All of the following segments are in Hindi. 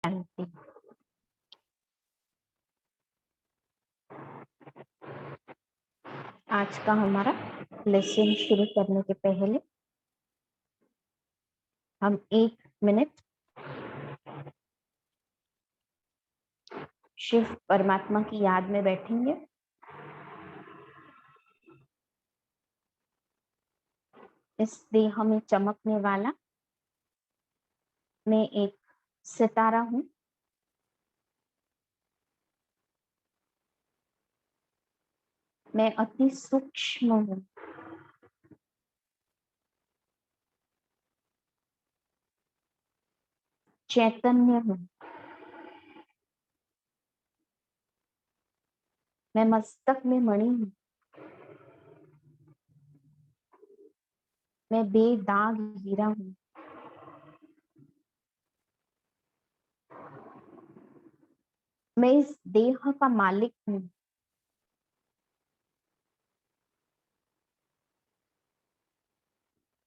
शांति। आज का हमारा लेसन शुरू करने के पहले हम 1 मिनट शिव परमात्मा की याद में बैठेंगे। इस देह में चमकने वाला मैं एक सितारा हूँ। मैं अति सूक्ष्म हूँ। चैतन्य हूँ। मैं मस्तक में मणि हूँ। मैं बेदाग हीरा हूँ। मैं इस देह का मालिक हूँ।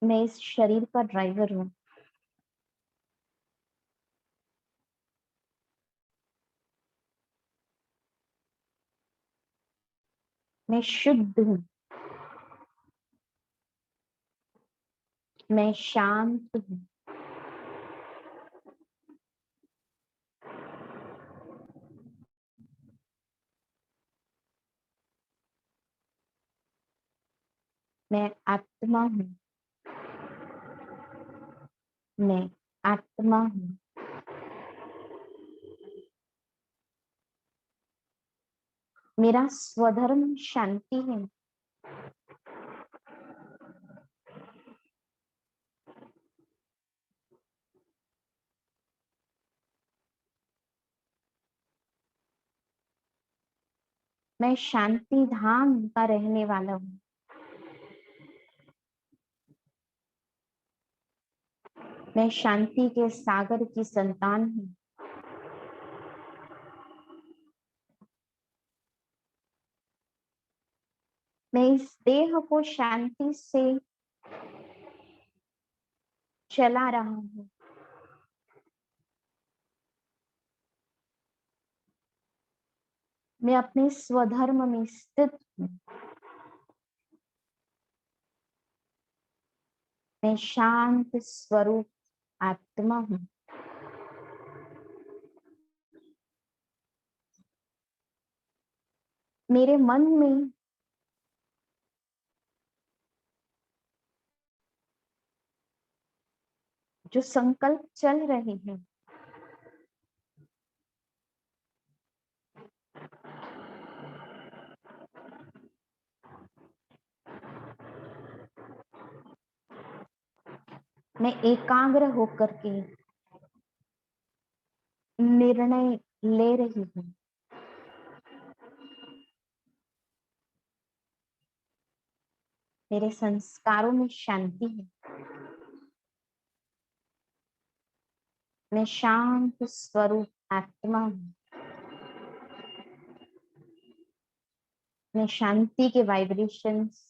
मैं इस शरीर का ड्राइवर हूँ। मैं शुद्ध हूँ। मैं शांत हूँ। मैं आत्मा हूँ। मैं आत्मा हूँ। मेरा स्वधर्म शांति है। मैं शांति धाम का रहने वाला हूँ। मैं शांति के सागर की संतान हूँ। मैं इस देह को शांति से चला रहा हूँ। मैं अपने स्वधर्म में स्थित हूँ। मैं शांत स्वरूप आत्मा हूँ। मेरे मन में जो संकल्प चल रहे हैं, मैं एकाग्र होकर के निर्णय ले रही हूँ। मेरे संस्कारों में शांति है। मैं शांत स्वरूप आत्मा हूँ। मैं शांति के वाइब्रेशंस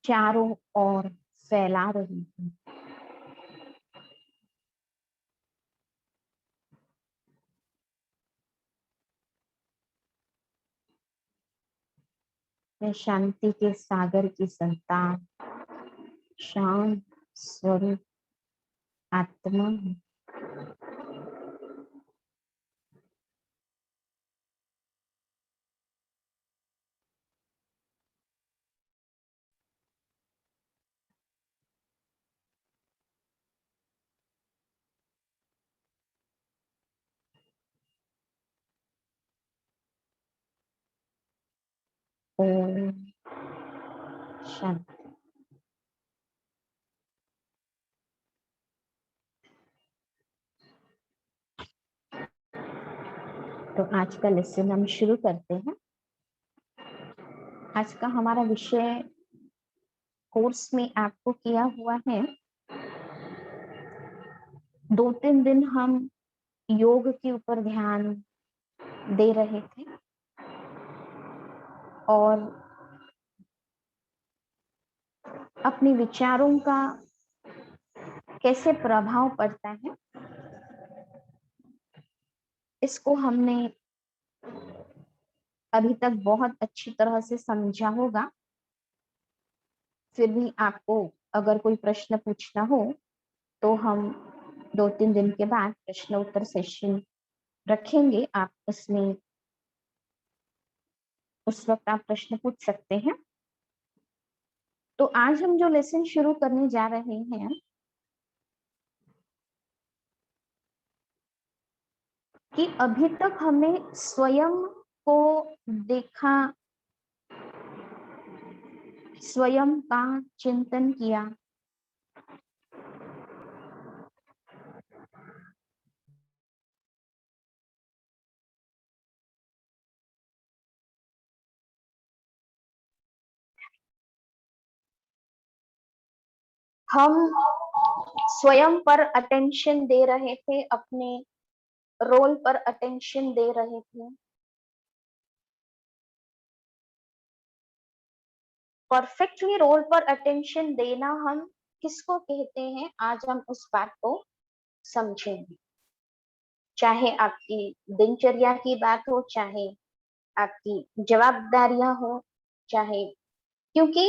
चारों ओर फैला रही हूँ। मैं शांति के सागर की संतान शांत स्वरूप आत्मा हूँ। ओम शांति। तो आज का लेसन हम शुरू करते हैं। आज का हमारा विषय कोर्स में आपको किया हुआ है। 2-3 दिन हम योग के ऊपर ध्यान दे रहे थे और अपने विचारों का कैसे प्रभाव पड़ता है इसको हमने अभी तक बहुत अच्छी तरह से समझा होगा। फिर भी आपको अगर कोई प्रश्न पूछना हो तो हम 2-3 दिन के बाद प्रश्न उत्तर सेशन रखेंगे। आप उसमें उस वक्त आप प्रश्न पूछ सकते हैं। तो आज हम जो लेसन शुरू करने जा रहे हैं कि अभी तक हमने स्वयं को देखा, स्वयं का चिंतन किया, हम स्वयं पर अटेंशन दे रहे थे, अपने रोल पर अटेंशन दे रहे थे। परफेक्टली रोल पर अटेंशन देना हम किसको कहते हैं, आज हम उस बात को समझेंगे। चाहे आपकी दिनचर्या की बात हो, चाहे आपकी जवाबदारियां हो, चाहे, क्योंकि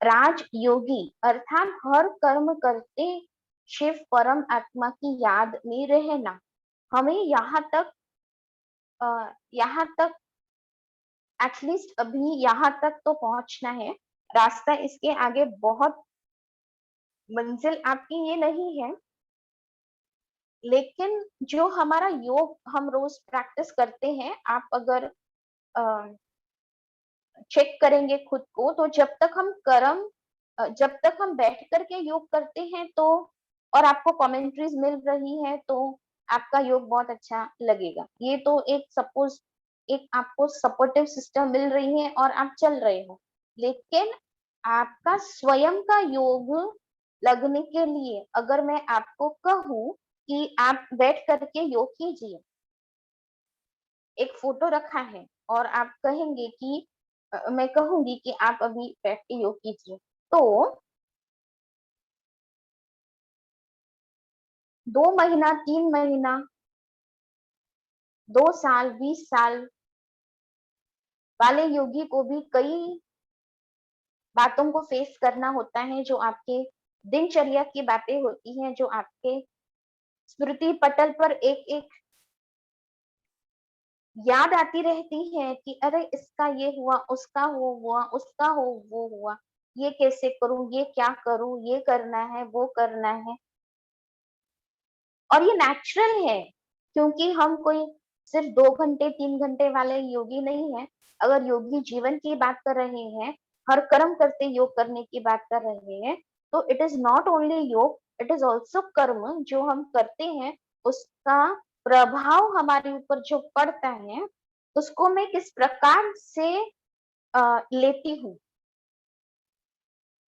राजयोगी अर्थात हर कर्म करते शिव परम आत्मा की याद में रहना, हमें यहाँ तक एटलीस्ट अभी यहाँ तक तो पहुंचना है। रास्ता इसके आगे बहुत, मंजिल आपकी ये नहीं है, लेकिन जो हमारा योग हम रोज प्रैक्टिस करते हैं, आप अगर चेक करेंगे खुद को, तो जब तक हम बैठ करके योग करते हैं तो, और आपको कमेंट्रीज मिल रही है तो आपका योग बहुत अच्छा लगेगा। ये तो एक सपोज, एक आपको सपोर्टिव सिस्टम मिल रही है और आप चल रहे हो, लेकिन आपका स्वयं का योग लगने के लिए अगर मैं आपको कहूं कि आप बैठ करके योग कीजिए, एक फोटो रखा है और आप कहेंगे कि मैं कहूंगी कि आप अभी बैठ के योग कीजिए, तो 2 महीना, 3 महीना, 2 साल, 20 साल वाले योगी को भी कई बातों को फेस करना होता है, जो आपके दिनचर्या की बातें होती हैं, जो आपके स्मृति पटल पर एक एक याद आती रहती है कि अरे इसका ये हुआ, उसका वो हुआ, उसका हो वो हुआ, ये कैसे करूं, ये क्या करूं, ये करना है, वो करना है। और ये नेचुरल है, क्योंकि हम कोई सिर्फ 2 घंटे 3 घंटे वाले योगी नहीं है। अगर योगी जीवन की बात कर रहे हैं, हर कर्म करते योग करने की बात कर रहे हैं, तो इट इज नॉट ओनली योग, इट इज ऑल्सो कर्म जो हम करते हैं। उसका प्रभाव हमारे ऊपर जो पड़ता है, उसको मैं किस प्रकार से लेती हूँ,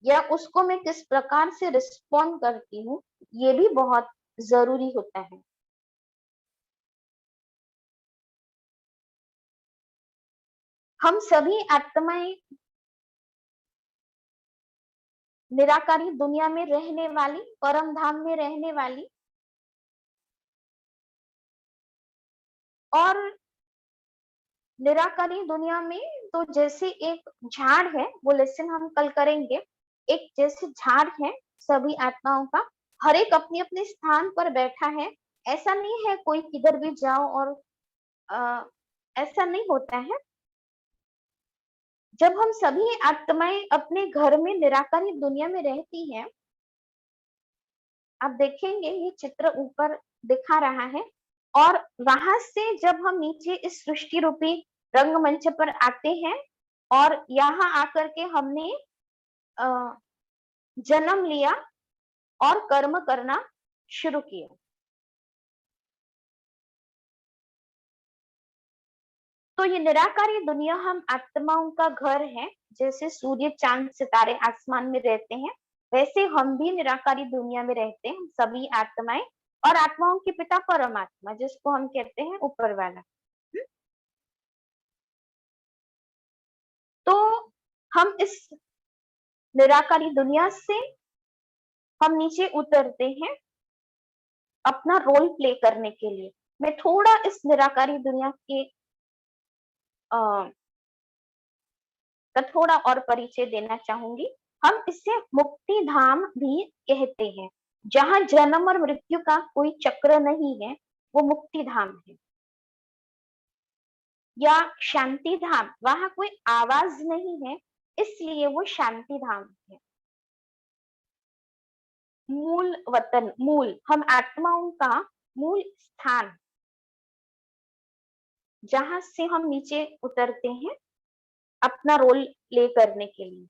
या उसको मैं किस प्रकार से रिस्पॉन्ड करती हूँ, ये भी बहुत जरूरी होता है। हम सभी आत्माएं निराकारी दुनिया में रहने वाली, परम धाम में रहने वाली, और निराकारी दुनिया में तो जैसे एक झाड़ है, वो लेसन हम कल करेंगे। एक जैसे झाड़ है सभी आत्माओं का, हर एक अपने अपने स्थान पर बैठा है। ऐसा नहीं है कोई किधर भी जाओ, और आ, ऐसा नहीं होता है। जब हम सभी आत्माएं अपने घर में निराकारी दुनिया में रहती हैं, आप देखेंगे ये चित्र ऊपर दिखा रहा है, और वहां से जब हम नीचे इस सृष्टि रूपी रंगमंच पर आते हैं, और यहाँ आकर के हमने जन्म लिया और कर्म करना शुरू किया। तो ये निराकारी दुनिया हम आत्माओं का घर है। जैसे सूर्य चांद सितारे आसमान में रहते हैं, वैसे हम भी निराकारी दुनिया में रहते हैं, सभी आत्माएं, और आत्माओं के पिता परमात्मा, जिसको हम कहते हैं ऊपर वाला। तो हम इस निराकारी दुनिया से हम नीचे उतरते हैं अपना रोल प्ले करने के लिए। मैं थोड़ा इस निराकारी दुनिया के का थोड़ा और परिचय देना चाहूंगी। हम इसे मुक्ति धाम भी कहते हैं। जहां जन्म और मृत्यु का कोई चक्र नहीं है, वो मुक्ति धाम है। या शांति धाम, वहां कोई आवाज नहीं है, इसलिए वो शांति धाम है। मूल वतन, मूल, हम आत्माओं का मूल स्थान, जहां से हम नीचे उतरते हैं अपना रोल प्ले करने के लिए।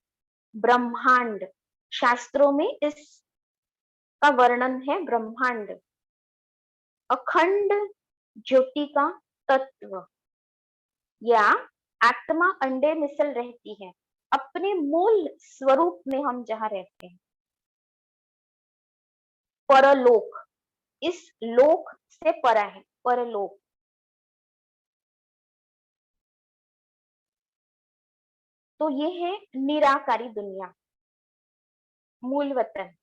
ब्रह्मांड, शास्त्रों में इसका वर्णन है। ब्रह्मांड अखंड ज्योति का तत्व, या आत्मा अंडे मिसल रहती है अपने मूल स्वरूप में हम जहां रहते हैं। परलोक, इस लोक से परा है परलोक। तो ये है निराकारी दुनिया, मूल वतन,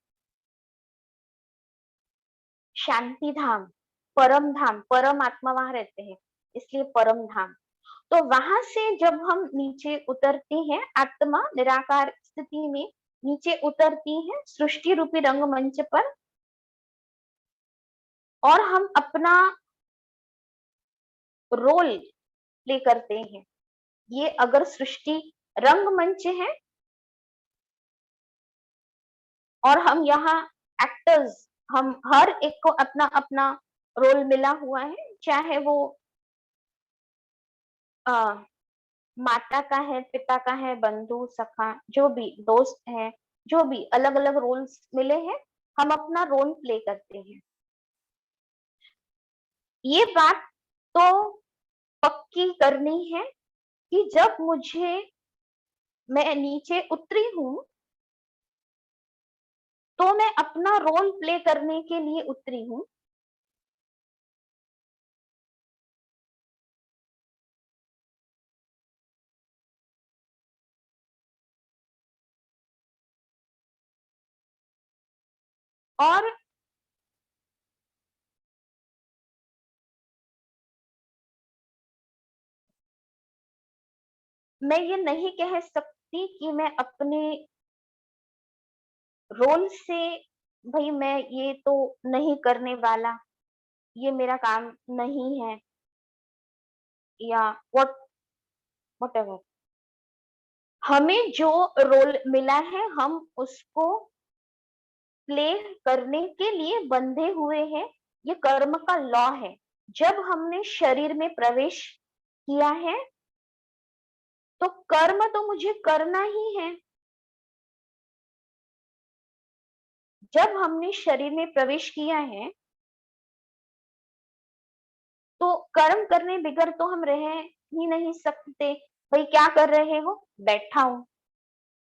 शांति धाम, परम धाम, परम आत्मा वहां रहते हैं इसलिए परम धाम। तो वहां से जब हम नीचे उतरते हैं, आत्मा निराकार स्थिति में नीचे उतरती है सृष्टि रूपी रंगमंच पर, और हम अपना रोल प्ले करते हैं। ये अगर सृष्टि रंगमंच है और हम यहाँ एक्टर्स, हम हर एक को अपना अपना रोल मिला हुआ है, चाहे वो माता का है, पिता का है, बंधु सखा, जो भी दोस्त है, जो भी अलग अलग रोल्स मिले हैं, हम अपना रोल प्ले करते हैं। ये बात तो पक्की करनी है कि जब मैं नीचे उतरी हूं, तो मैं अपना रोल प्ले करने के लिए उतरी हूं। और मैं ये नहीं कह सकती कि मैं अपने रोल से, भाई मैं ये तो नहीं करने वाला, ये मेरा काम नहीं है, या वट एवर। हमें जो रोल मिला है हम उसको प्ले करने के लिए बंधे हुए हैं। ये कर्म का लॉ है। जब हमने शरीर में प्रवेश किया है तो कर्म तो मुझे करना ही है। जब हमने शरीर में प्रवेश किया है तो कर्म करने बिगर तो हम रह ही नहीं सकते। भाई क्या कर रहे हो? बैठा हूं,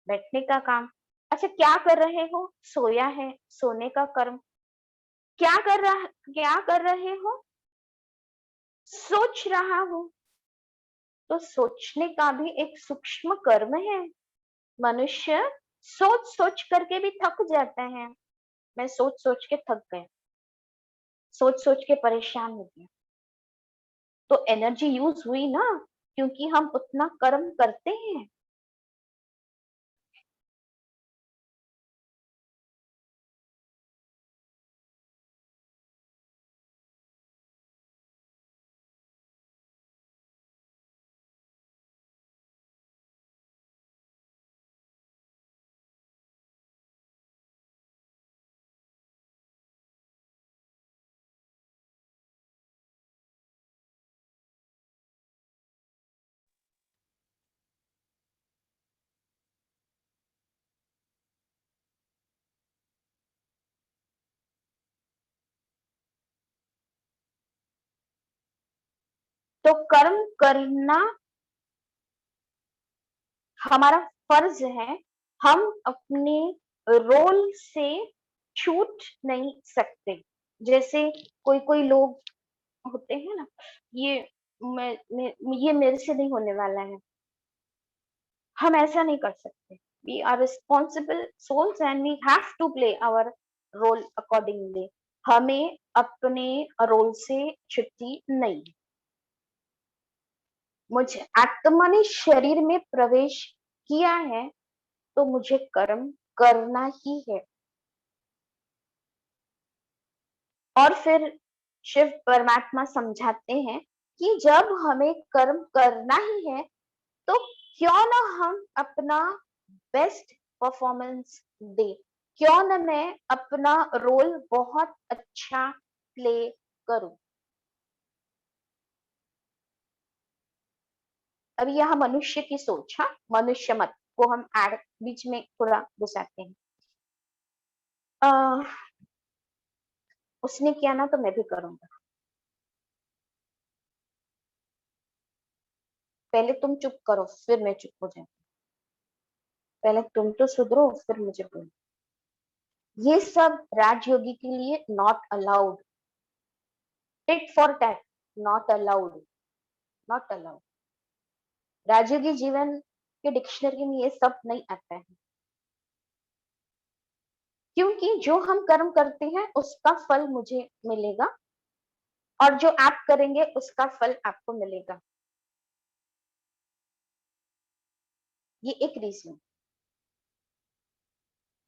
बैठने का काम। अच्छा क्या कर रहे हो? सोया है, सोने का कर्म। क्या कर रहे हो? सोच रहा हूं। तो सोचने का भी एक सूक्ष्म कर्म है। मनुष्य सोच सोच करके भी थक जाता है। मैं सोच सोच के थक गया, सोच सोच के परेशान हो गया। तो एनर्जी यूज हुई ना, क्योंकि हम उतना कर्म करते हैं। तो कर्म करना हमारा फर्ज है। हम अपने रोल से छूट नहीं सकते। जैसे कोई कोई लोग होते हैं ना, ये ये मेरे से नहीं होने वाला है, हम ऐसा नहीं कर सकते। We are responsible souls and we have to play our role accordingly. हमें अपने रोल से छुट्टी नहीं। मुझे आत्मा ने शरीर में प्रवेश किया है तो मुझे कर्म करना ही है। और फिर शिव परमात्मा समझाते हैं कि जब हमें कर्म करना ही है तो क्यों ना हम अपना बेस्ट परफॉर्मेंस दे, क्यों ना मैं अपना रोल बहुत अच्छा प्ले करूं। अभी यह मनुष्य की सोच, हाँ, मनुष्य मत को हम ऐड बीच में थोड़ा घुसाते हैं। उसने किया ना तो मैं भी करूंगा। पहले तुम चुप करो फिर मैं चुप हो जाऊं। पहले तुम तो सुधरो फिर मुझे बोलो। ये सब राजयोगी के लिए not allowed. Tit for tat, not allowed, not allowed. राजयोगी जीवन के डिक्शनरी में ये सब नहीं आता है, क्योंकि जो हम कर्म करते हैं उसका फल मुझे मिलेगा और जो आप करेंगे उसका फल आपको मिलेगा। ये एक रीजन।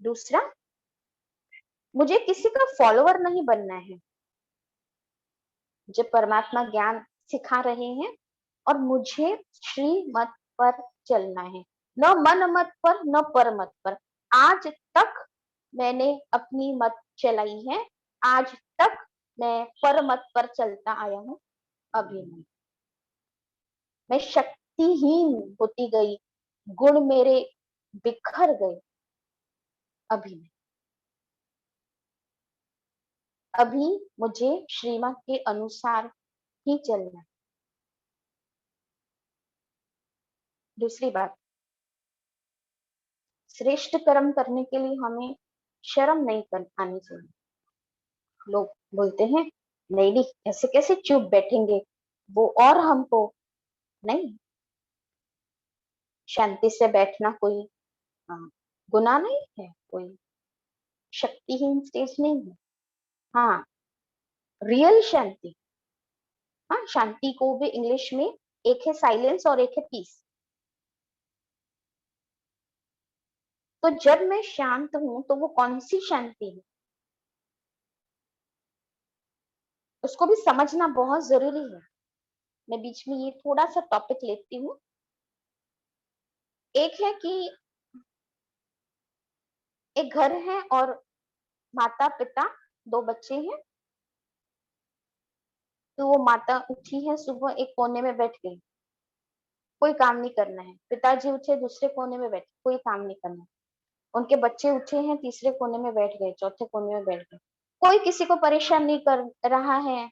दूसरा, मुझे किसी का फॉलोवर नहीं बनना है। जब परमात्मा ज्ञान सिखा रहे हैं और मुझे श्रीमत पर चलना है, न मन मत पर न पर मत पर। आज तक मैंने अपनी मत चलाई है, आज तक मैं पर मत पर चलता आया हूं। अभी नहीं, मैं शक्तिहीन होती गई, गुण मेरे बिखर गए। अभी नहीं, अभी मुझे श्रीमत के अनुसार ही चलना है। दूसरी बात, श्रेष्ठ कर्म करने के लिए हमें शर्म नहीं कर आनी चाहिए। लोग बोलते हैं नहीं नहीं ऐसे कैसे चुप बैठेंगे वो, और हमको नहीं। शांति से बैठना कोई गुनाह नहीं है, कोई शक्तिहीन स्टेज नहीं है। हाँ, रियल शांति। हाँ, शांति को भी इंग्लिश में एक है साइलेंस और एक है पीस। तो जब मैं शांत हूं तो वो कौन सी शांति है, उसको भी समझना बहुत जरूरी है। मैं बीच में ये थोड़ा सा टॉपिक लेती हूँ। एक है कि एक घर है और माता पिता दो बच्चे हैं। तो वो माता उठी है सुबह, एक कोने में बैठ गई, कोई काम नहीं करना है। पिताजी उठे दूसरे कोने में बैठे, कोई काम नहीं करना है। उनके बच्चे उठे हैं तीसरे कोने में बैठ गए, चौथे कोने में बैठ गए। कोई किसी को परेशान नहीं कर रहा है,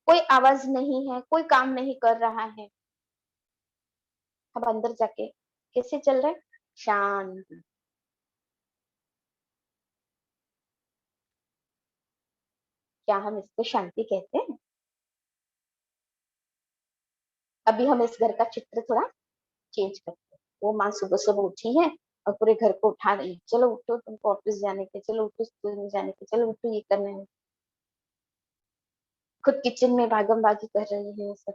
कोई आवाज नहीं है, कोई काम नहीं कर रहा है। अब अंदर जाके कैसे चल रहा है? शांत। क्या हम इसको शांति कहते हैं? अभी हम इस घर का चित्र थोड़ा चेंज करते हैं। वो माँ सुबह सुबह उठी है और पूरे घर को उठा रही है, चलो उठो तुमको ऑफिस जाने के, चलो उठो स्कूल में जाने के, चलो उठो ये करना है। खुद किचन में भागम भागी कर रही है सब,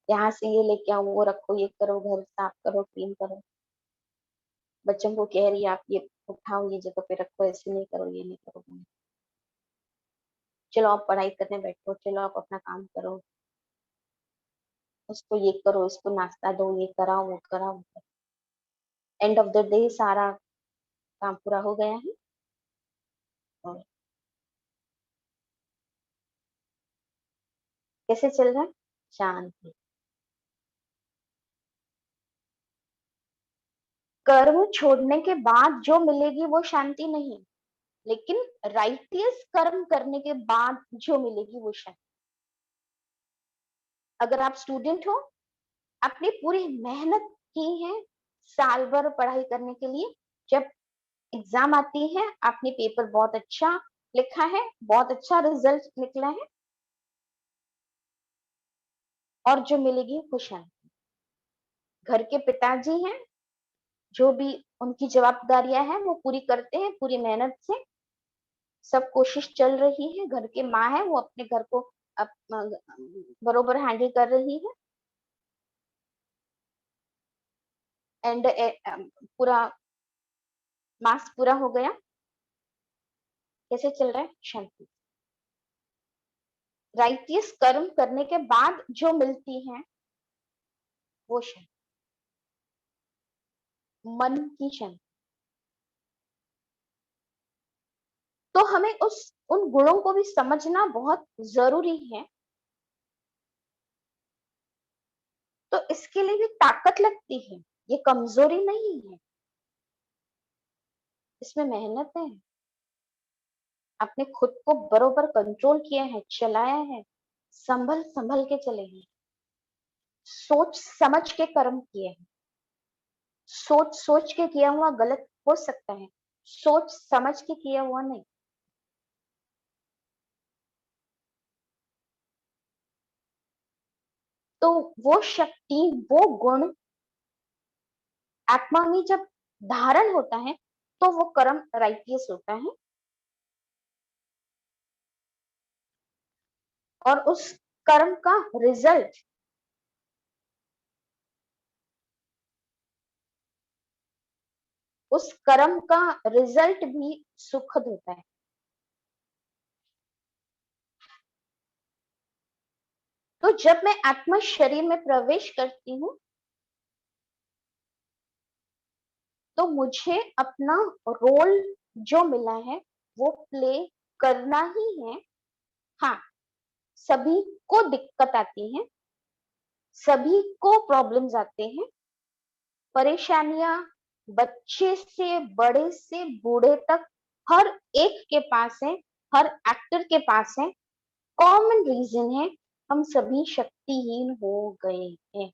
यहाँ से ये लेके आओ, वो रखो, ये करो, घर साफ करो, क्लीन करो। बच्चों को कह रही है आप ये उठाओ, ये जगह पे रखो, ऐसे नहीं करो, ये नहीं करो। चलो आप पढ़ाई करने बैठो, चलो आप अपना काम करो, उसको ये करो, इसको नाश्ता दो, ये कराओ वो कराओ। एंड ऑफ द डे सारा काम पूरा हो गया है। और कैसे चल रहा है? शांति। कर्म छोड़ने के बाद जो मिलेगी वो शांति नहीं, लेकिन राइटियस कर्म करने के बाद जो मिलेगी वो शांति। अगर आप स्टूडेंट हो, आपने पूरी मेहनत की है साल भर पढ़ाई करने के लिए, जब एग्जाम आती है आपने पेपर बहुत अच्छा लिखा है, बहुत अच्छा रिजल्ट निकला है, और जो मिलेगी वो शांति। घर के पिताजी हैं, जो भी उनकी जवाबदारियां हैं वो पूरी करते हैं पूरी मेहनत से, सब कोशिश चल रही है, घर के माँ है, वो अपने घर को बरोबर हैंडल कर रही है। एंड पूरा मास पूरा हो गया। कैसे चल रहा है? शांति। राइटियस कर्म करने के बाद जो मिलती है वो शांति, मन की शांति। तो हमें उन गुणों को भी समझना बहुत जरूरी है। तो इसके लिए भी ताकत लगती है, ये कमजोरी नहीं है, इसमें मेहनत है। आपने खुद को बरोबर कंट्रोल किया है, चलाया है, संभल संभल के चले हैं, सोच समझ के कर्म किए हैं। सोच सोच के किया हुआ गलत हो सकता है, सोच समझ के किया हुआ नहीं। तो वो शक्ति, वो गुण आत्मा में जब धारण होता है तो वो कर्म राइटियस होता है। और उस कर्म का रिजल्ट, उस कर्म का रिजल्ट भी सुखद होता है। तो जब मैं आत्मा शरीर में प्रवेश करती हूँ तो मुझे अपना रोल जो मिला है वो प्ले करना ही है। हाँ, सभी को दिक्कत आती है, सभी को प्रॉब्लम्स आते हैं, परेशानियां बच्चे से बड़े से बूढ़े तक हर एक के पास है, हर एक्टर के पास है। कॉमन रीजन है, हम सभी शक्तिहीन हो गए हैं।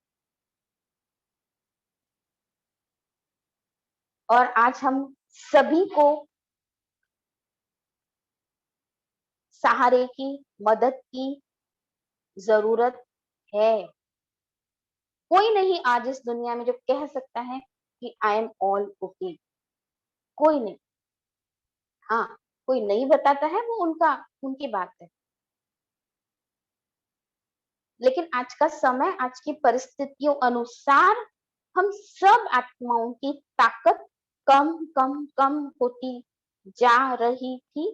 और आज हम सभी को सहारे की, मदद की जरूरत है। कोई नहीं आज इस दुनिया में जो कह सकता है कि आई एम ऑल ओके, कोई नहीं। हाँ, कोई नहीं बताता है, वो उनकी बात है। लेकिन आज का समय, आज की परिस्थितियों अनुसार हम सब आत्माओं की ताकत कम कम कम होती जा रही थी।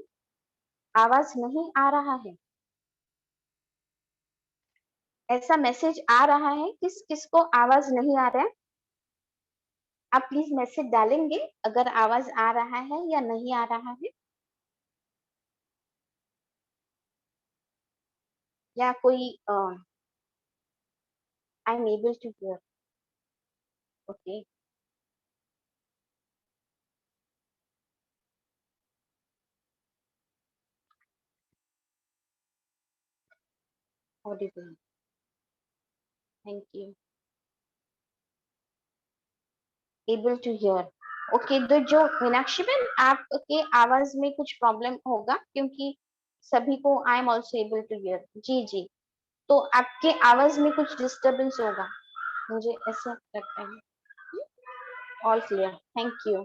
आवाज नहीं आ रहा है? ऐसा मैसेज आ रहा है, किस किस को आवाज नहीं आ रहा है? आप प्लीज मैसेज डालेंगे अगर आवाज आ रहा है या नहीं आ रहा है, या कोई I am able to hear. Okay, audible, thank you, able to hear. Okay, तो जो मीनाक्षी बहन आपके आवाज में कुछ प्रॉब्लम होगा क्योंकि सभी को I am also able to hear. जी जी, तो आपके आवाज में कुछ डिस्टरबेंस होगा, मुझे ऐसा लगता है। All clear, thank you.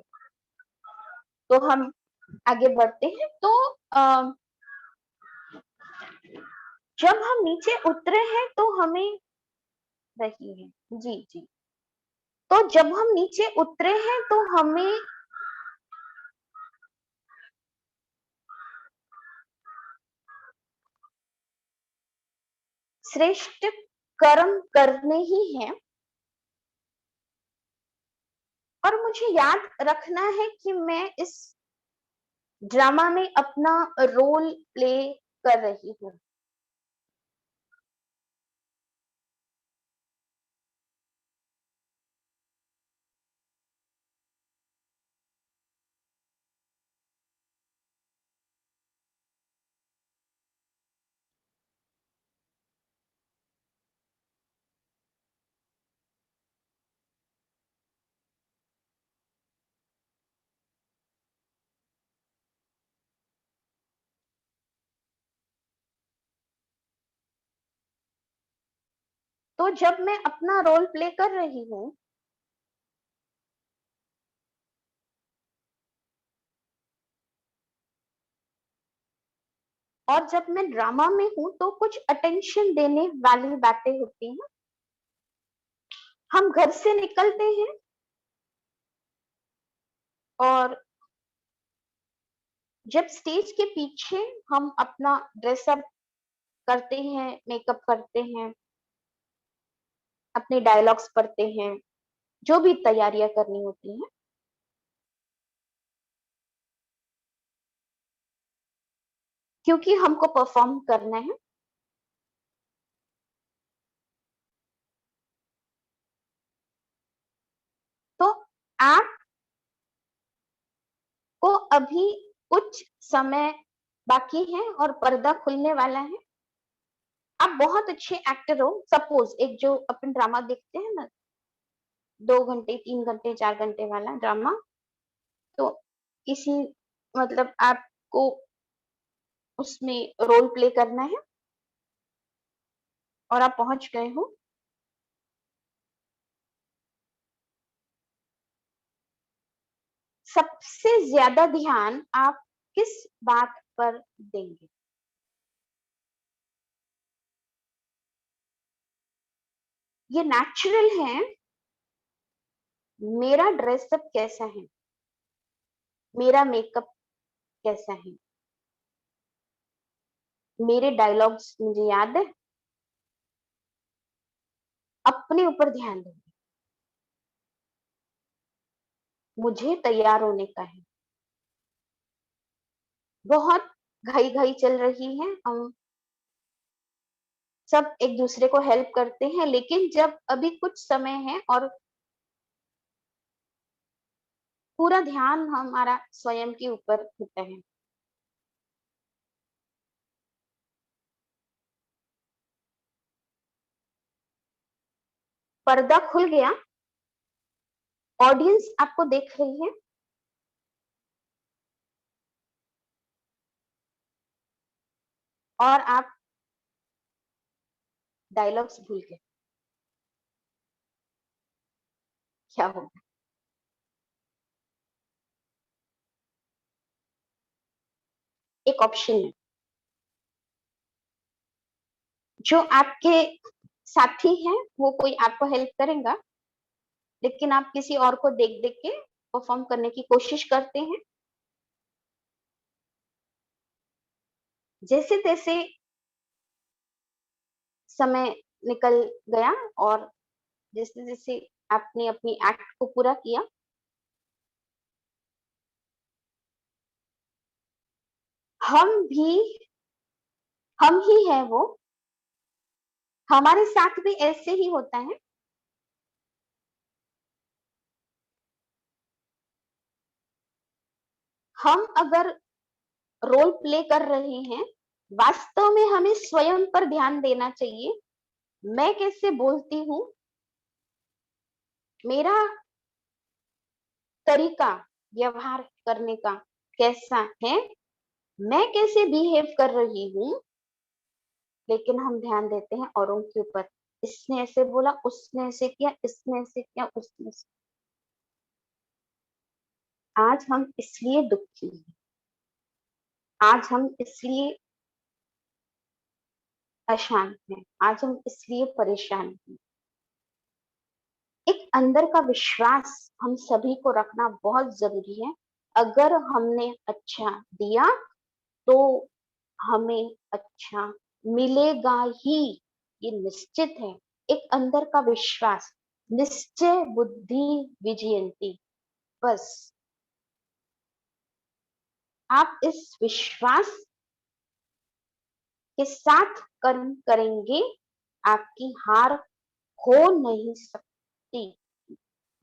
तो हम आगे बढ़ते हैं। तो जब हम नीचे उतरे हैं तो हमें रही है, जी जी, तो जब हम नीचे उतरे हैं तो हमें श्रेष्ठ कर्म करने ही हैं। और मुझे याद रखना है कि मैं इस ड्रामा में अपना रोल प्ले कर रही हूँ। तो जब मैं अपना रोल प्ले कर रही हूँ और जब मैं ड्रामा में हूँ तो कुछ अटेंशन देने वाली बातें होती हैं। हम घर से निकलते हैं और जब स्टेज के पीछे हम अपना ड्रेसअप करते हैं, मेकअप करते हैं, अपने डायलॉग्स पढ़ते हैं, जो भी तैयारियां करनी होती हैं, क्योंकि हमको परफॉर्म करना है, तो आपको अभी कुछ समय बाकी है और पर्दा खुलने वाला है। आप बहुत अच्छे एक्टर हो। सपोज एक जो अपन ड्रामा देखते हैं ना, 2 घंटे 3 घंटे 4 घंटे वाला ड्रामा, तो किसी मतलब आपको उसमें रोल प्ले करना है और आप पहुंच गए हो। सबसे ज्यादा ध्यान आप किस बात पर देंगे? ये नेचुरल है, मेरा ड्रेसअप कैसा है, मेरा मेकअप कैसा है, मेरे डायलॉग्स मुझे याद है, अपने ऊपर ध्यान देंगे। मुझे तैयार होने का है। बहुत घाई घाई चल रही है, हम सब एक दूसरे को हेल्प करते हैं, लेकिन जब अभी कुछ समय है और पूरा ध्यान हमारा स्वयं के ऊपर होता है। पर्दा खुल गया, ऑडियंस आपको देख रही है और आप डायलॉग्स भूल गए, क्या होगा? एक ऑप्शन है, जो आपके साथी हैं वो कोई आपको हेल्प करेगा, लेकिन आप किसी और को देख देख के परफॉर्म करने की कोशिश करते हैं। जैसे तैसे समय निकल गया और जैसे जैसे आपने अपनी एक्ट को पूरा किया, हम भी हम ही है वो, हमारे साथ भी ऐसे ही होता है। हम अगर रोल प्ले कर रहे हैं, वास्तव में हमें स्वयं पर ध्यान देना चाहिए। मैं कैसे बोलती हूँ, मेरा तरीका व्यवहार करने का कैसा है, मैं कैसे बिहेव कर रही हूँ, लेकिन हम ध्यान देते हैं औरों के ऊपर। इसने ऐसे बोला, उसने ऐसे किया, इसने ऐसे किया, उसने ऐसे। आज हम इसलिए दुखी हैं, आज हम इसलिए अशांत हैं, आज हम इसलिए परेशान हैं। एक अंदर का विश्वास हम सभी को रखना बहुत जरूरी है। अगर हमने अच्छा दिया तो हमें अच्छा मिलेगा ही, ये निश्चित है। एक अंदर का विश्वास, निश्चय बुद्धि विजयंती, बस आप इस विश्वास के साथ कर्म करेंगे, आपकी हार हो नहीं सकती।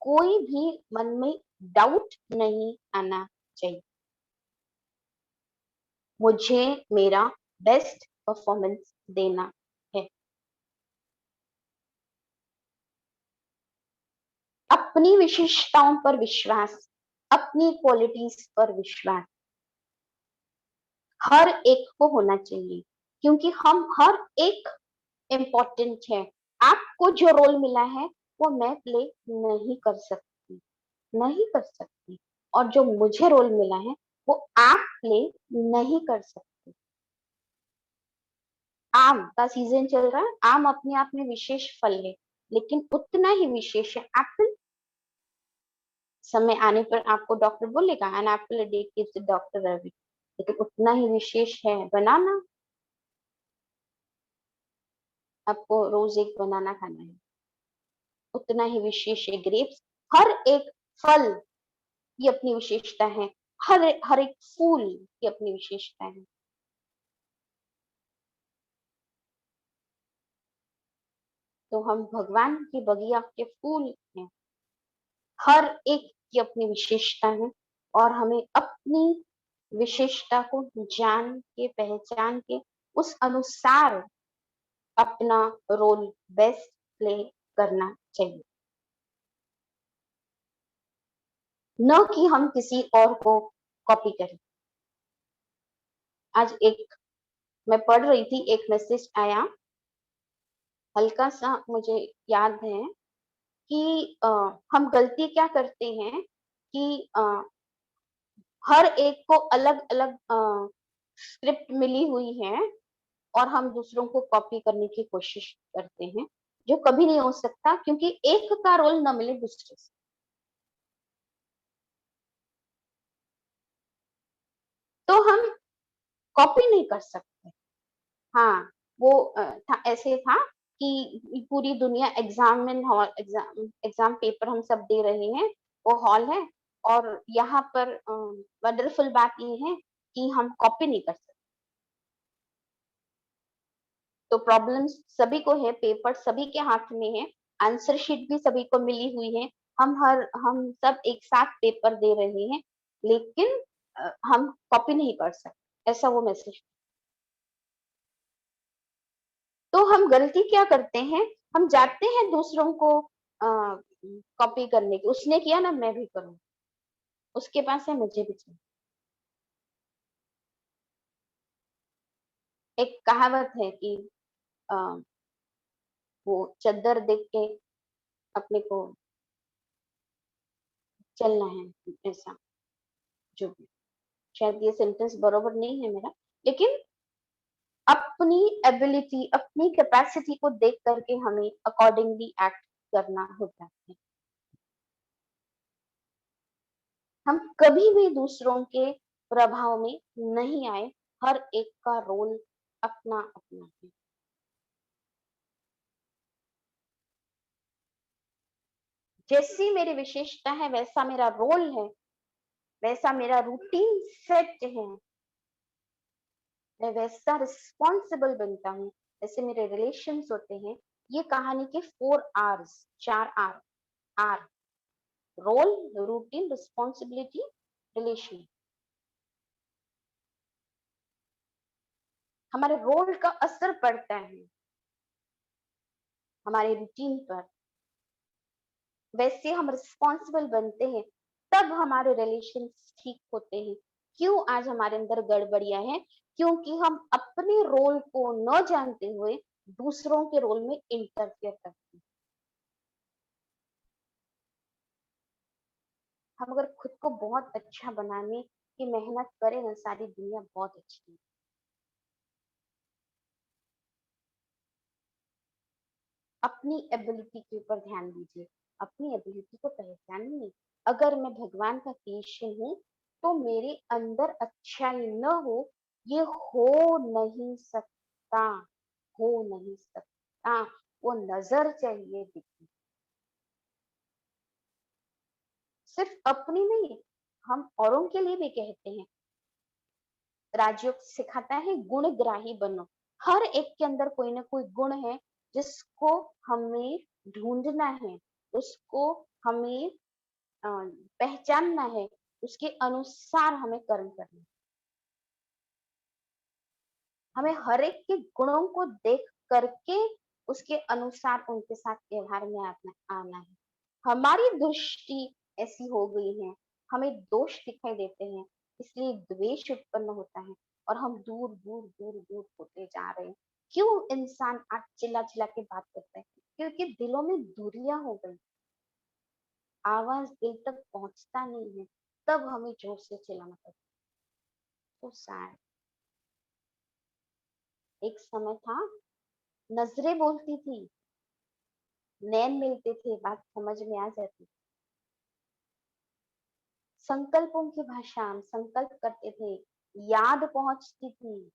कोई भी मन में डाउट नहीं आना चाहिए। मुझे मेरा बेस्ट परफॉर्मेंस देना है। अपनी विशेषताओं पर विश्वास, अपनी क्वालिटीज पर विश्वास हर एक को होना चाहिए, क्योंकि हम हर एक इम्पोर्टेंट है। आपको जो रोल मिला है वो मैं प्ले नहीं कर सकती, नहीं कर सकती, और जो मुझे रोल मिला है वो आप प्ले नहीं कर सकते। आम का सीजन चल रहा है, आम अपने आप में विशेष फल है, लेकिन उतना ही विशेष है एप्पल। समय आने पर आपको डॉक्टर बोलेगा an apple a day keeps the doctor away, लेकिन उतना ही विशेष है बनाना। आपको रोज एक बनाना खाना है, उतना ही विशेष है ग्रेप्स। हर एक फल की अपनी विशेषता है, हर एक फूल की अपनी विशेषता है। तो हम भगवान के बगिया के फूल हैं, हर एक की अपनी विशेषता है, और हमें अपनी विशेषता को जान के पहचान के उस अनुसार अपना रोल बेस्ट प्ले करना चाहिए, न कि हम किसी और को कॉपी करें। आज एक मैं पढ़ रही थी, एक मैसेज आया, हल्का सा मुझे याद है कि हम गलती क्या करते हैं कि हर एक को अलग अलग स्क्रिप्ट मिली हुई है, और हम दूसरों को कॉपी करने की कोशिश करते हैं, जो कभी नहीं हो सकता, क्योंकि एक का रोल न मिले दूसरे से। तो हम कॉपी नहीं कर सकते। हाँ, वो ऐसे था कि पूरी दुनिया एग्जाम में हॉल, एग्जाम पेपर हम सब दे रहे हैं, वो हॉल है, और यहाँ पर वंडरफुल बात ये है कि हम कॉपी नहीं कर सकते। तो प्रॉब्लम्स सभी को है, पेपर सभी के हाथ में है, आंसर शीट भी सभी को मिली हुई है, हम सब एक साथ पेपर दे रहे हैं, लेकिन हम कॉपी नहीं कर सकते, ऐसा वो मैसेज। तो हम गलती क्या करते हैं, हम जाते हैं दूसरों को कॉपी करने की, उसने किया ना मैं भी करूं, उसके पास है मुझे भी चाहिए। एक कहावत है कि अ, वो चद्दर देख के अपने को चलना है, ऐसा जो भी, शायद ये सेंटेंस बरोबर नहीं है मेरा, लेकिन अपनी एबिलिटी, अपनी कैपेसिटी को देख करके हमें अकॉर्डिंगली एक्ट करना होता है। हम कभी भी दूसरों के प्रभाव में नहीं आए, हर एक का रोल अपना अपना है। जैसी मेरी विशेषता है वैसा मेरा रोल है, वैसा मेरा रूटीन सेट है, मैं वैसा रिस्पॉन्सिबल बनता हूँ, जैसे मेरे रिलेशंस होते हैं। ये कहानी के 4 R's, 4 R, R, role, routine, responsibility, relation. हमारे रोल का असर पड़ता है हमारे रूटीन पर, वैसे हम रिस्पॉन्सिबल बनते हैं, तब हमारे रिलेशन ठीक होते हैं। क्यों आज हमारे अंदर गड़बड़ियां हैं? क्योंकि हम अपने रोल को न जानते हुए दूसरों के रोल में इंटरफेयर करते हैं। हम अगर खुद को बहुत अच्छा बनाने की मेहनत करें ना, सारी दुनिया बहुत अच्छी है। अपनी एबिलिटी के ऊपर ध्यान दीजिए, अपनी एबिलिटी को पहचानिए। अगर मैं भगवान का क्रिएशन हूँ, तो मेरे अंदर अच्छाई न हो, ये हो नहीं सकता, हो नहीं सकता। वो नजर चाहिए दिखी, सिर्फ अपनी नहीं, हम औरों के लिए भी कहते हैं। राजयोग सिखाता है गुणग्राही बनो। हर एक के अंदर कोई ना कोई गुण है, जिसको हमें ढूंढना है, उसको हमें पहचानना है, उसके अनुसार हमें कर्म करना है। हमें हर एक के गुणों को देख करके उसके अनुसार उनके साथ व्यवहार में आना है। हमारी दृष्टि ऐसी हो गई है, हमें दोष दिखाई देते हैं, इसलिए द्वेष उत्पन्न होता है, और हम दूर दूर दूर दूर होते जा रहे हैं। क्यों इंसान आज चिल्ला चिल्ला के बात करता है? क्योंकि दिलों में दूरियां हो गई, आवाज दिल तक पहुंचता नहीं है, तब हमें जोर से चिल्लाना पड़ता है। तो सैड। एक समय था, नजरें बोलती थी, नैन मिलते थे, बात समझ में आ जाती। संकल्पों की भाषा, हम संकल्प करते थे, याद पहुंचती थी।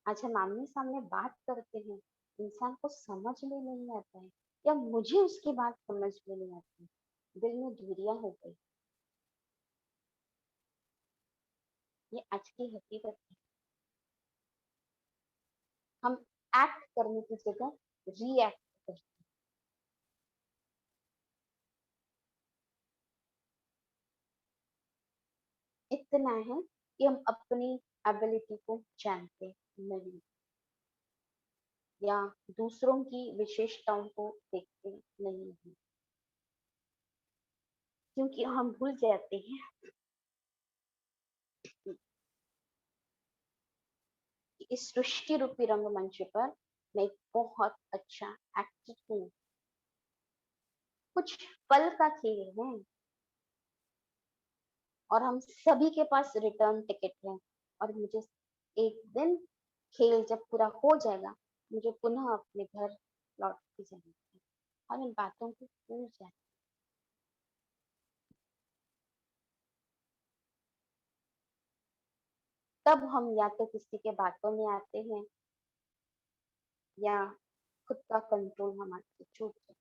आज हम आमने सामने बात करते हैं, इंसान को समझ में नहीं आता है, या मुझे उसकी बात समझ में नहीं आती, दिल में दूरियां हो गई। ये आज की हकीकत है। हम एक्ट करने की जगह रिएक्ट करते हैं। इतना है कि हम अपनी एबिलिटी को जानते नहीं, या दूसरों की विशेषताओं को देखते नहीं हैं, क्योंकि हम भूल जाते हैं कि इस सृष्टि रूपी रंगमंच पर मैं एक बहुत अच्छा एक्टर हूँ। कुछ पल का खेल है, और हम सभी के पास रिटर्न टिकट है, और मुझे एक दिन खेल जब पूरा हो जाएगा, मुझे पुनः अपने घर लौट के जाना है। हम इन बातों को भूल जाए। तब हम या तो किसी के बातों में आते हैं, या खुद का कंट्रोल हमारे से छूट जाता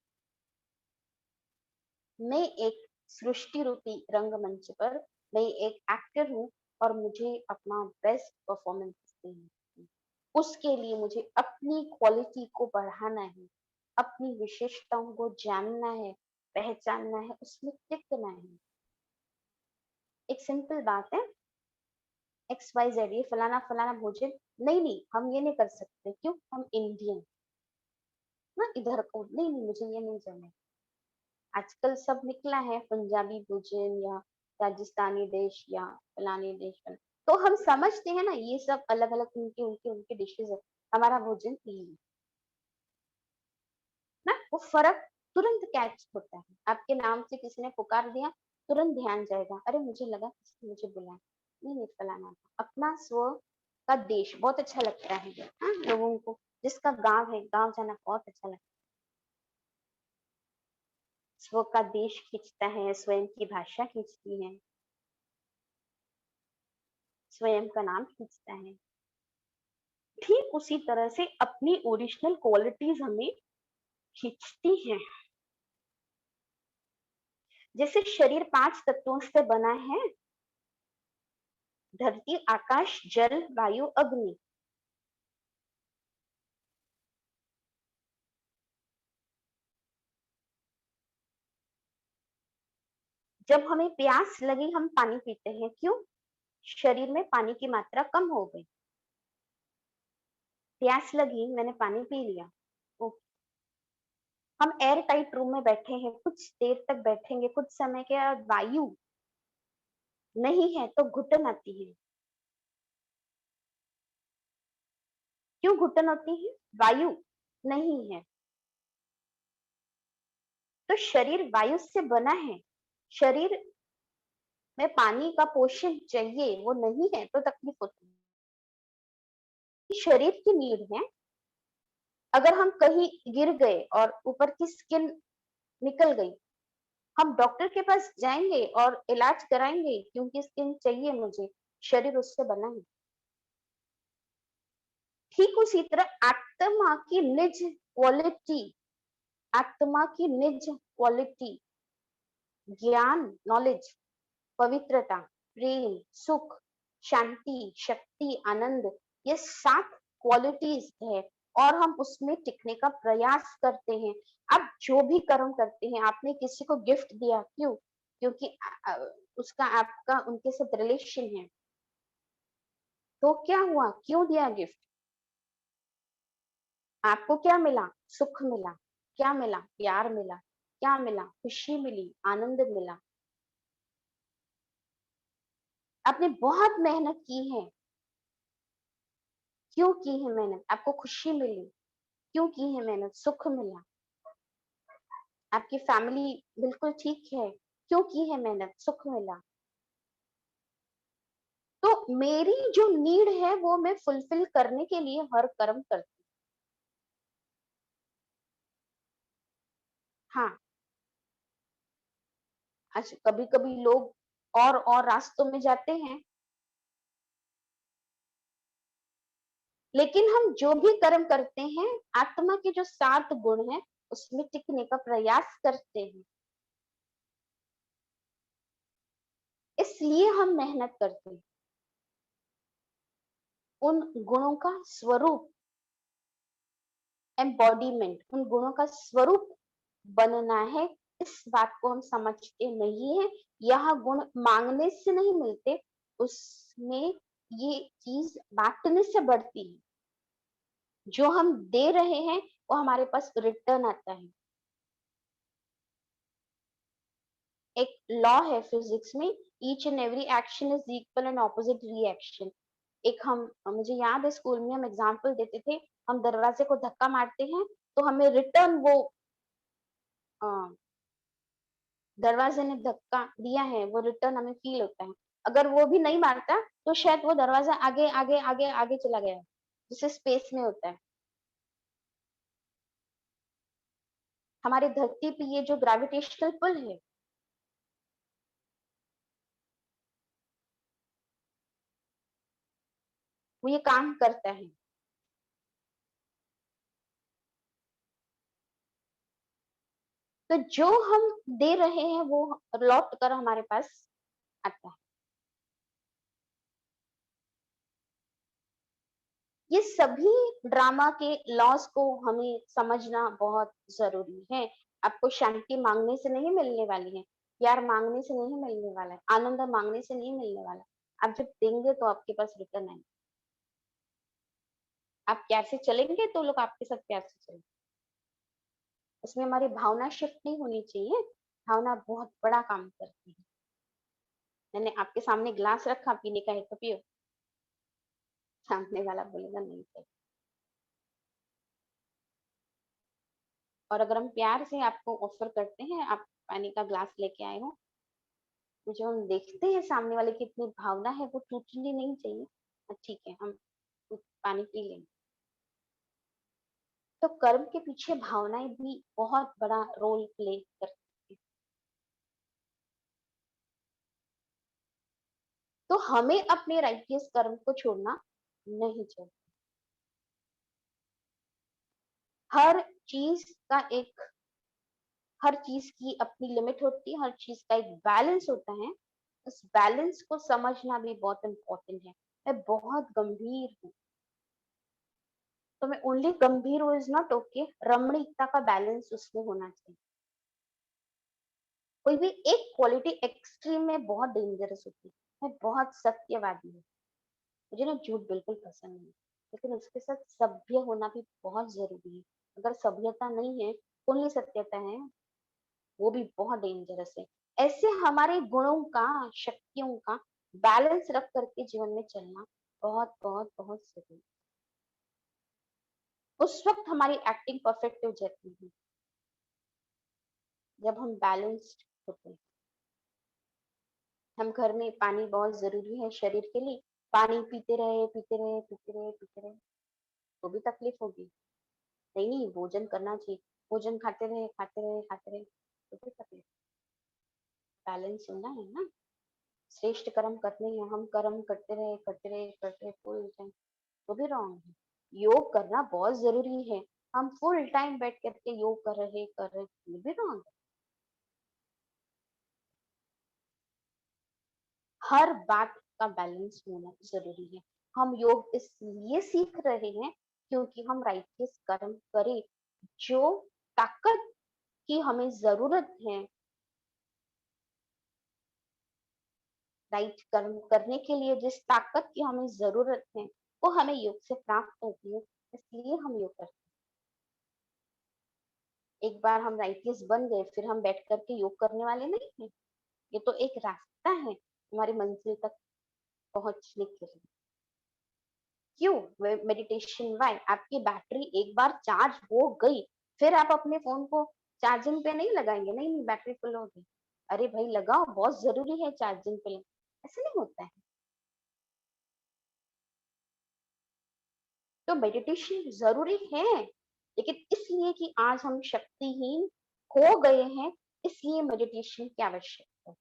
है। मैं एक सृष्टि रूपी रंगमंच पर मैं एक एक्टर हूँ, और मुझे अपना बेस्ट परफॉर्मेंस देना है। उसके लिए मुझे अपनी क्वालिटी को बढ़ाना है, अपनी विशेषताओं को जानना है, पहचानना है, उसमें टिकना है। एक सिंपल बात है, एक्स वाई जेड, ये फलाना फलाना भोजन, नहीं नहीं हम ये नहीं कर सकते, क्यों, हम इंडियन ना, इधर को नहीं नहीं, मुझे ये नहीं जमे। आजकल सब निकला है, पंजाबी भोजन या राजस्थानी डिश या फलानी डिश, तो हम समझते हैं ना, ये सब अलग अलग उनके उनके उनके डिशेज है, हमारा भोजन ये है ना। वो फर्क तुरंत कैच होता है, आपके नाम से किसी ने पुकार दिया, तुरंत ध्यान जाएगा, अरे मुझे लगा किसी ने मुझे बुलाया, नहीं नहीं फलाना था। अपना स्व का देश बहुत अच्छा लगता है, हाँ, लोगों को जिसका गांव है, गांव जाना बहुत अच्छा लगता है। स्व का देश खींचता है, स्वयं की भाषा खींचती है, स्वयं का नाम खींचता है। ठीक उसी तरह से अपनी ओरिजिनल क्वालिटीज हमें खींचती हैं। जैसे शरीर 5 तत्वों से बना है, धरती आकाश जल वायु अग्नि। जब हमें प्यास लगी हम पानी पीते हैं, क्यों, शरीर में पानी की मात्रा कम हो गई, प्यास लगी मैंने पानी पी लिया। ओके। हम एयर टाइट रूम में बैठे हैं, कुछ देर तक बैठेंगे, कुछ समय के बाद वायु नहीं है तो घुटन आती है। क्यों घुटन होती है, वायु नहीं है। तो शरीर वायु से बना है, शरीर में पानी का पोषण चाहिए, वो नहीं है तो तकलीफ होती है। शरीर की नीड है। अगर हम कहीं गिर गए और ऊपर की स्किन निकल गई, हम डॉक्टर के पास जाएंगे और इलाज कराएंगे, क्योंकि स्किन चाहिए मुझे, शरीर उससे बना है। ठीक उसी तरह आत्मा की निज क्वालिटी, आत्मा की निज क्वालिटी, ज्ञान नॉलेज, पवित्रता, प्रेम, सुख, शांति, शक्ति, आनंद, ये 7 क्वालिटीज है, और हम उसमें टिकने का प्रयास करते हैं। आप जो भी कर्म करते हैं, आपने किसी को गिफ्ट दिया, क्यों, क्योंकि उसका आपका उनके साथ रिलेशन है, तो क्या हुआ, क्यों दिया गिफ्ट, आपको क्या मिला, सुख मिला, क्या मिला, प्यार मिला, क्या मिला, खुशी मिली, आनंद मिला। आपने बहुत मेहनत की है, क्यों की है मेहनत, आपको खुशी मिली, क्यों की है मेहनत, सुख मिला। आपकी फैमिली बिल्कुल ठीक है, क्यों की है मेहनत, सुख मिला। तो मेरी जो नीड है वो मैं फुलफिल करने के लिए हर कर्म करती हूँ। हाँ, अच्छा कभी-कभी लोग और रास्तों में जाते हैं, लेकिन हम जो भी कर्म करते हैं, आत्मा के जो 7 गुण हैं, उसमें टिकने का प्रयास करते हैं। इसलिए हम मेहनत करते हैं। उन गुणों का स्वरूप, एम्बॉडीमेंट, उन गुणों का स्वरूप बनना है, इस बात को हम समझते नहीं है। यह गुण मांगने से नहीं मिलते, उसमें ये चीज बांटने से बढ़ती है। जो हम दे रहे हैं वो हमारे पास रिटर्न आता है। एक लॉ है फिजिक्स में, each and every action is equal and opposite reaction. एक हम मुझे याद है स्कूल में हम एग्जाम्पल देते थे, हम दरवाजे को धक्का मारते हैं तो हमें रिटर्न वो अ, दरवाजे ने धक्का दिया है वो रिटर्न हमें फील होता है। अगर वो भी नहीं मारता तो शायद वो दरवाजा आगे आगे आगे आगे चला गया, जिससे स्पेस में होता है। हमारे धरती पे ये जो ग्रेविटेशनल पुल है, वो ये काम करता है। तो जो हम दे रहे हैं वो लौट कर हमारे पास आता है। ये सभी ड्रामा के लॉस को हमें समझना बहुत जरूरी है। आपको शांति मांगने से नहीं मिलने वाली है, प्यार मांगने से नहीं मिलने वाला है, आनंद मांगने से नहीं मिलने वाला। आप जब देंगे तो आपके पास रिटर्न आएगा। आप प्यार से चलेंगे तो लोग आपके साथ प्यार से चलेंगे। उसमें हमारी भावना शिफ्ट नहीं होनी चाहिए। भावना बहुत बड़ा काम करती है। मैंने आपके सामने ग्लास रखा, पीने का है तो पियो, सामने वाला बोलेगा नहीं चाहिए। और अगर हम प्यार से आपको ऑफर करते हैं, आप पानी का ग्लास लेके आए हो, तो जो हम देखते हैं सामने वाले की इतनी भावना है, वो टूटनी नहीं चाहिए। ठीक है, हम पानी पी लेंगे। तो कर्म के पीछे भावनाएं भी बहुत बड़ा रोल प्ले करती है। तो हमें अपने राइटियस कर्म को छोड़ना नहीं चाहिए। हर चीज का एक हर चीज की अपनी लिमिट होती है, हर चीज का एक बैलेंस होता है। उस बैलेंस को समझना भी बहुत इम्पोर्टेंट है। मैं बहुत गंभीर हूँ, तो मैं ओनली गंभीर हूँ इज नॉट ओके, रमणीकता का बैलेंस उसमें होना चाहिए। कोई भी एक क्वालिटी एक्सट्रीम में बहुत डेंजरस होती है। मैं बहुत सत्यवादी हूँ, मुझे ना झूठ बिल्कुल पसंद नहीं, लेकिन उसके साथ सभ्य होना भी बहुत जरूरी है। अगर सभ्यता नहीं है, ओनली सत्यता है, वो भी बहुत डेंजरस है। ऐसे हमारे गुणों का, शक्तियों का बैलेंस रख करके जीवन में चलना बहुत बहुत बहुत जरूरी। उस वक्त हमारी एक्टिंग परफेक्ट हो जाती है जब हम बैलेंस्ड होते हैं। हम घर में, पानी बहुत जरूरी है शरीर के लिए, पानी पीते रहे पीते रहे पीते रहे पीते रहे तो भी तकलीफ होगी। नहीं नहीं, भोजन करना चाहिए, भोजन खाते रहे खाते रहे खाते रहे तो भी तकलीफ। बैलेंस होना है ना। श्रेष्ठ कर्म करने हैं, हम कर्म करते रहे करते रहे फुल टाइम तो भी रॉन्ग है। योग करना बहुत जरूरी है, हम फुल टाइम बैठ करके योग कर रहे ये भी रॉन्ग है। हर बात का बैलेंस होना जरूरी है। हम योग इसलिए सीख रहे हैं क्योंकि हम राइटियस कर्म करें, जो ताकत की हमें जरूरत है, राइट कर्म करने के लिए जिस ताकत की हमें जरूरत है, वो हमें योग से प्राप्त होती है। इसलिए हम योग करते हैं। एक बार हम राइटियस बन गए फिर हम बैठ करके योग करने वाले नहीं हैं। ये तो एक रास्ता है हमारी मंजिल तक पहुंचने के लिए। क्यों मेडिटेशन? वाई? आपकी बैटरी एक बार चार्ज हो गई, फिर आप अपने फोन को चार्जिंग पे नहीं लगाएंगे, नहीं नहीं बैटरी फुल हो गई, अरे भाई लगाओ, बहुत जरूरी है चार्जिंग पे। ऐसे नहीं होता है। तो मेडिटेशन जरूरी है, लेकिन इसलिए कि आज हम शक्तिहीन हो गए हैं, इसलिए मेडिटेशन की आवश्यकता है।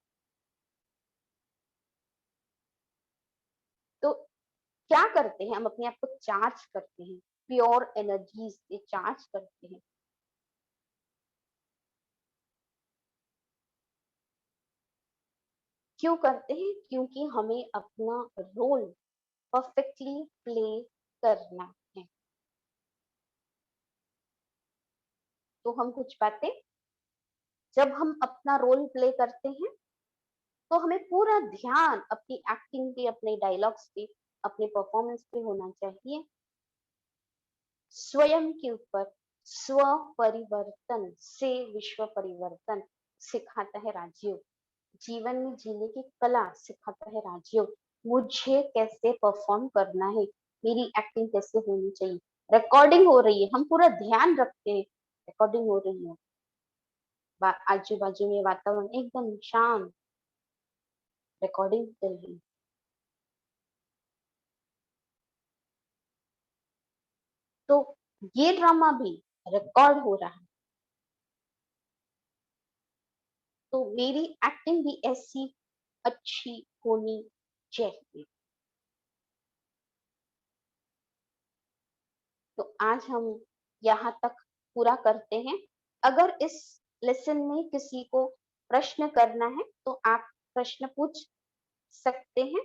तो क्या करते हैं, हम अपने आप को चार्ज करते हैं, प्योर एनर्जी से चार्ज करते हैं। क्यों करते हैं? क्योंकि हमें अपना रोल परफेक्टली प्ले करना है। तो हम कुछ बातें, जब हम अपना रोल प्ले करते हैं तो हमें पूरा ध्यान अपनी एक्टिंग पे, अपने डायलॉग्स पे, अपने परफॉर्मेंस पे होना चाहिए। स्वयं के ऊपर स्व परिवर्तन से विश्व परिवर्तन सिखाता है राजयोग। जीवन में जीने की कला सिखाता है राजयोग। मुझे कैसे परफॉर्म करना है, मेरी एक्टिंग कैसे होनी चाहिए। रिकॉर्डिंग हो रही है, हम पूरा ध्यान रखते हैं, रिकॉर्डिंग हो रही है, आजू बाजू में वातावरण एकदम शांत, रिकॉर्डिंग चल रही है। तो ये ड्रामा भी रिकॉर्ड हो रहा है, तो मेरी एक्टिंग भी ऐसी अच्छी होनी चाहिए। तो आज हम यहाँ तक पूरा करते हैं। अगर इस लेसन में किसी को प्रश्न करना है तो आप प्रश्न पूछ सकते हैं।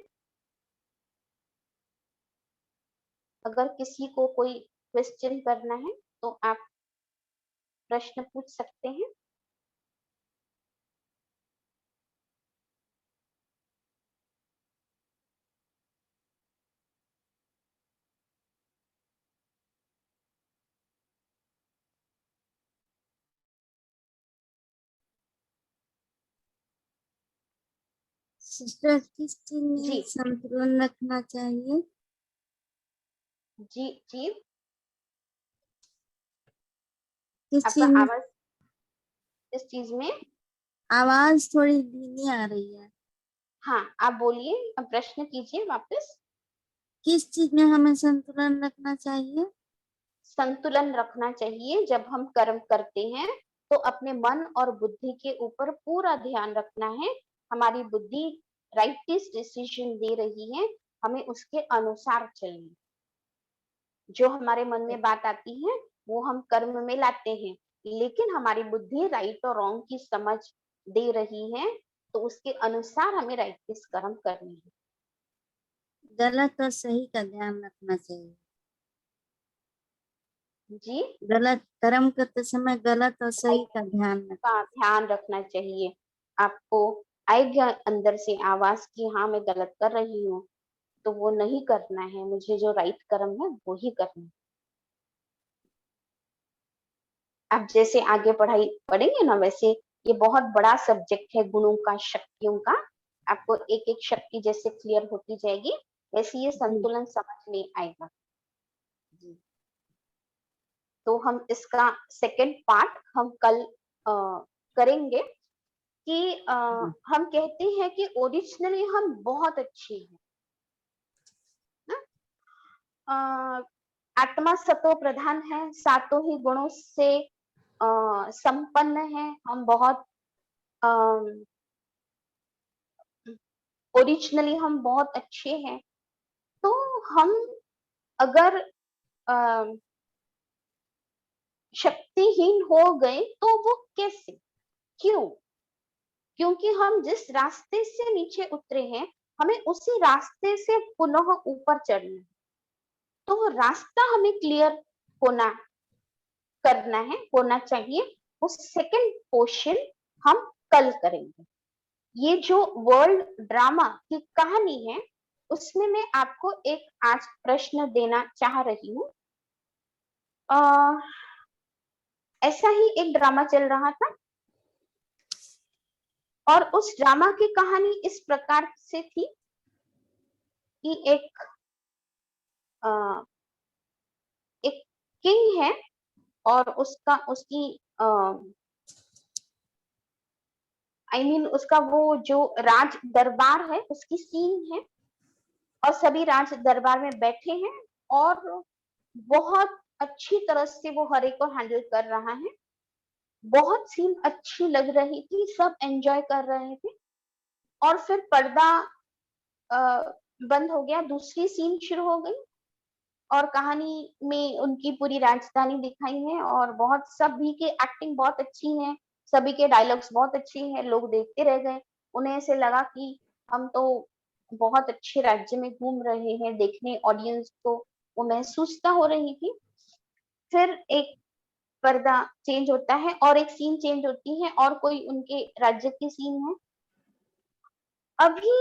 अगर किसी को कोई क्वेश्चन करना है तो आप प्रश्न पूछ सकते हैं। सिस्टर, किस चीज जी में संतुलन रखना चाहिए? जी जी, किस आपका चीज में? आवाज इस चीज में। आवाज थोड़ी धीमी आ रही है। हाँ, आप बोलिए, अब प्रश्न कीजिए वापस। किस चीज में हमें संतुलन रखना चाहिए? संतुलन रखना चाहिए जब हम कर्म करते हैं तो अपने मन और बुद्धि के ऊपर पूरा ध्यान रखना है। हमारी बुद्धि राइटिस्ट डिसीजन दे रही है, हमें उसके अनुसार चलना। जो हमारे मन में बात आती है वो हम कर्म में लाते हैं, लेकिन हमारी बुद्धि राइट और रॉन्ग की समझ दे रही है, तो उसके अनुसार हमें राइटिस्ट कर्म करने हैं। गलत और सही का ध्यान रखना चाहिए। जी, गलत कर्म करते समय गलत और सही राइट का ध्यान रखना। का ध्यान रखना चाहिए। आपको आएगा अंदर से आवाज की हाँ मैं गलत कर रही हूँ, तो वो नहीं करना है, मुझे जो राइट कर्म है वो ही करना है। आप जैसे आगे पढ़ाई पढ़ेंगे ना, वैसे ये बहुत बड़ा सब्जेक्ट है गुणों का, शक्तियों का। आपको एक एक शक्ति जैसे क्लियर होती जाएगी, वैसे ये जी संतुलन समझ में आएगा। जी। तो हम इसका सेकंड पार्ट हम कल करेंगे कि जी हम कहते हैं कि ओरिजिनली हम बहुत अच्छे हैं ना? आत्मा सतो प्रधान है, सातों ही गुणों से संपन्न है, हम बहुत ओरिजिनली हम बहुत अच्छे हैं। तो हम अगर शक्तिहीन हो गए तो वो कैसे, क्यों? क्योंकि हम जिस रास्ते से नीचे उतरे हैं, हमें उसी रास्ते से पुनः ऊपर चढ़ना है। तो वो रास्ता हमें क्लियर होना करना है, होना चाहिए। वो सेकंड पोर्शन हम कल करेंगे। ये जो वर्ल्ड ड्रामा की कहानी है, उसमें मैं आपको एक आज प्रश्न देना चाह रही हूँ। ऐसा ही एक ड्रामा चल रहा था और उस ड्रामा की कहानी इस प्रकार से थी कि अ, एक किंग है और उसका उसकी आई मीन उसका वो जो राज दरबार है उसकी सीन है, और सभी राज दरबार में बैठे हैं और बहुत अच्छी तरह से वो हर एक को हैंडल कर रहा है। बहुत सीन अच्छी लग रही थी, सब एंजॉय कर रहे थे। और फिर पर्दा अ, बंद हो गया, दूसरी सीन शुरू हो गई और कहानी में उनकी पूरी राजधानी दिखाई है और बहुत सभी की एक्टिंग बहुत अच्छी है, सभी के डायलॉग्स बहुत अच्छे हैं, लोग देखते रह गए। उन्हें ऐसे लगा कि हम तो बहुत अच्छे राज्य में घूम रहे हैं, देखने ऑडियंस को वो महसूसता हो रही थी। फिर एक पर्दा चेंज होता है और एक सीन चेंज होती है और कोई उनके राज्य की सीन है। अभी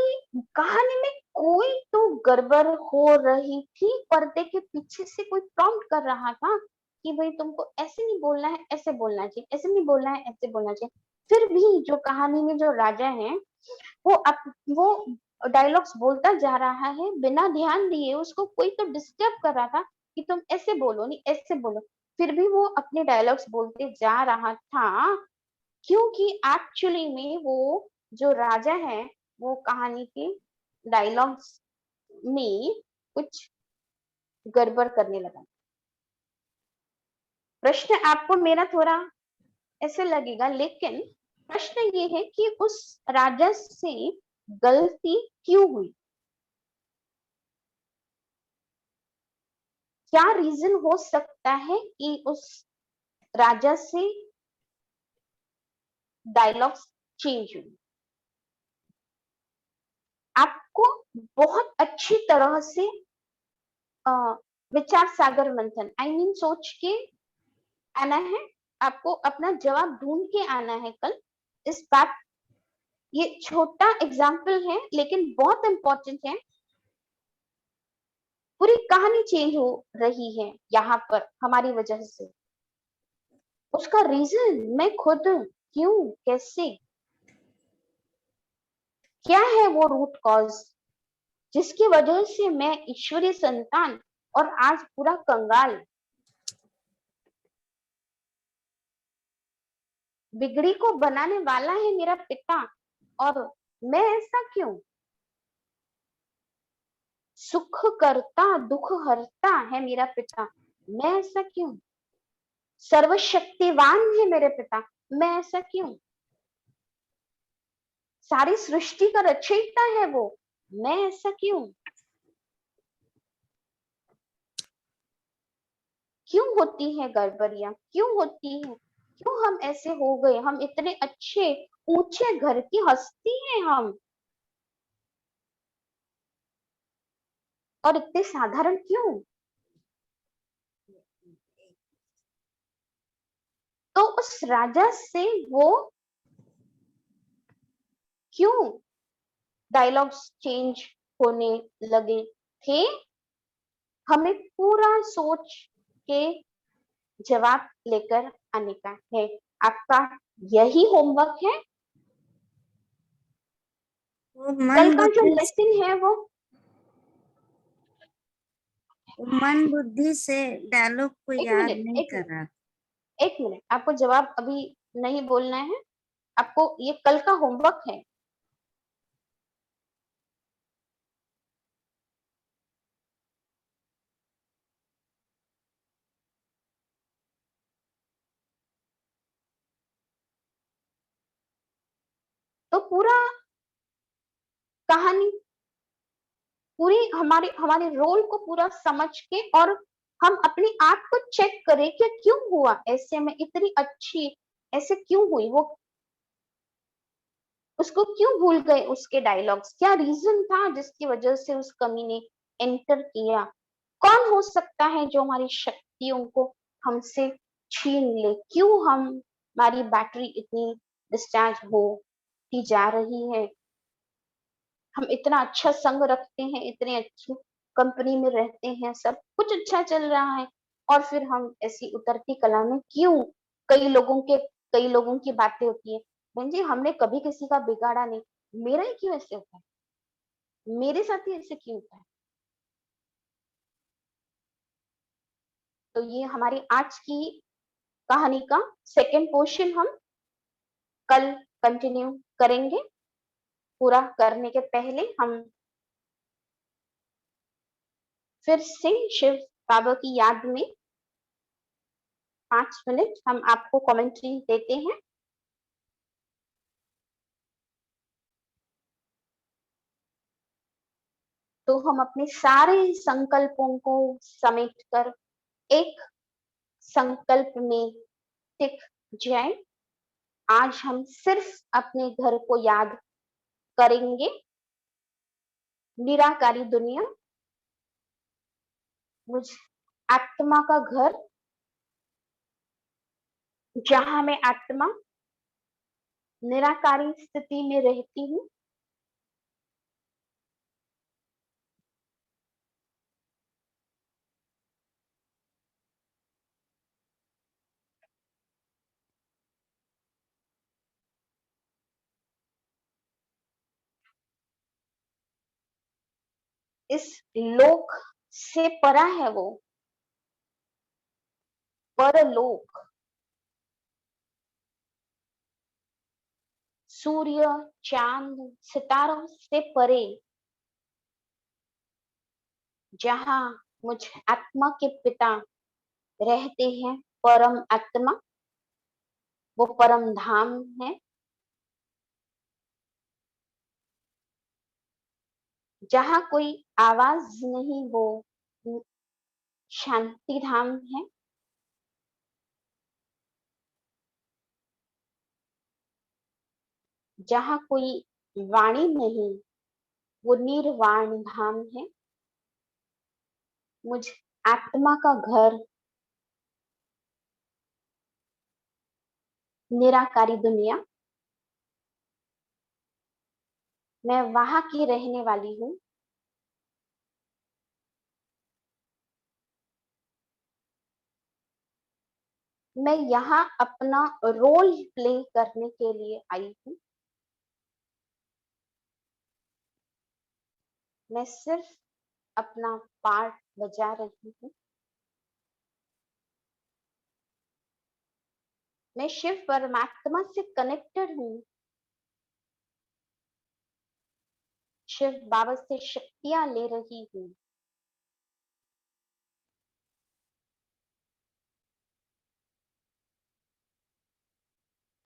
कहानी में कोई तो गड़बड़ हो रही थी, पर्दे के पीछे से कोई प्रॉम्प्ट कर रहा था कि भाई तुमको ऐसे नहीं बोलना है, ऐसे बोलना चाहिए, ऐसे नहीं बोलना है, ऐसे बोलना चाहिए। फिर भी जो कहानी में जो राजा है वो डायलॉग्स बोलता जा रहा है बिना ध्यान दिए, उसको कोई तो डिस्टर्ब कर रहा था कि तुम ऐसे बोलो नहीं, ऐसे बोलो। फिर भी वो अपने डायलॉग्स बोलते जा रहा था, क्योंकि एक्चुअली में वो जो राजा है वो कहानी के डायलॉग्स में कुछ गड़बड़ करने लगा। प्रश्न आपको मेरा थोड़ा ऐसे लगेगा, लेकिन प्रश्न ये है कि उस राजा से गलती क्यों हुई? क्या रीजन हो सकता है कि उस राजा से डायलॉग्स चेंज हुई? आपको बहुत अच्छी तरह से अ, विचार सागर मंथन सोच के आना है। आपको अपना जवाब ढूंढ के आना है कल इस बात। ये छोटा एग्जाम्पल है लेकिन बहुत इंपॉर्टेंट है। पूरी कहानी चेंज हो रही है यहाँ पर हमारी वजह से। उसका रीजन मैं खुद क्यों, कैसे, क्या है वो रूट कॉज जिसकी वजह से मैं ईश्वरीय संतान और आज पूरा कंगाल। बिगड़ी को बनाने वाला है मेरा पिता और मैं ऐसा क्यों? सुख करता दुख हरता है मेरा पिता, मैं ऐसा क्यों? सर्वशक्तिवान है मेरे पिता, मैं ऐसा क्यों? सारी सृष्टि का रचयिता है वो, मैं ऐसा क्यों? क्यों होती है गड़बड़ियां, क्यों होती है, क्यों हम ऐसे हो गए? हम इतने अच्छे ऊंचे घर की हस्ती हैं हम, और इतने साधारण क्यों? तो उस राजा से वो क्यों डायलॉग्स चेंज होने लगे थे? हमें पूरा सोच के जवाब लेकर आने का है। आपका यही होमवर्क है। वो कल मन का जो बुद्धि लेसन है वो मन बुद्धि से डायलॉग को एक याद मिनट नहीं एक कर मिनट रहा। एक मिनट, आपको जवाब अभी नहीं बोलना है, आपको ये कल का होमवर्क है। तो पूरा कहानी, पूरी हमारे हमारे रोल को पूरा समझ के और हम अपने आप को चेक करें कि क्यों हुआ ऐसे में इतनी अच्छी, ऐसे क्यों हुई वो, उसको क्यों भूल गए उसके डायलॉग्स, क्या रीजन था जिसकी वजह से उस कमी ने एंटर किया? कौन हो सकता है जो हमारी शक्तियों को हमसे छीन ले? क्यों हम हमारी बैटरी इतनी डिस्चार्ज होती जा रही है? हम इतना अच्छा संग रखते हैं, इतने अच्छी कंपनी में रहते हैं, सब कुछ अच्छा चल रहा है, और फिर हम ऐसी उतरती कला में क्यों? कई लोगों की बातें होती है, बहन जी हमने कभी किसी का बिगाड़ा नहीं, मेरा ही क्यों ऐसे होता है, मेरे साथ ही ऐसे क्यों होता है? तो ये हमारी आज की कहानी का सेकंड पोर्शन हम कल कंटिन्यू करेंगे। पूरा करने के पहले हम फिर से शिव बाबा की याद में 5 मिनट हम आपको कमेंट्री देते हैं। तो हम अपने सारे संकल्पों को समेट कर एक संकल्प में टिक जाए। आज हम सिर्फ अपने घर को याद करेंगे, निराकारी दुनिया, मुझ आत्मा का घर, जहां मैं आत्मा निराकारी स्थिति में रहती हूँ। इस लोक से परा है वो, परलोक। सूर्य, चांद, सितारों से परे, जहां मुझ आत्मा के पिता रहते हैं, परम आत्मा, वो परम धाम है। जहां कोई आवाज नहीं, वो शांति धाम है। जहां कोई वाणी नहीं, वो निर्वाण धाम है। मुझ आत्मा का घर, निराकारी दुनिया, मैं वहां की रहने वाली हूँ। मैं यहाँ अपना रोल प्ले करने के लिए आई हूँ। मैं सिर्फ अपना पार्ट बजा रही हूँ। मैं शिव परमात्मा से कनेक्टेड हूँ। शिव बाबा से शक्तियां ले रही हूँ।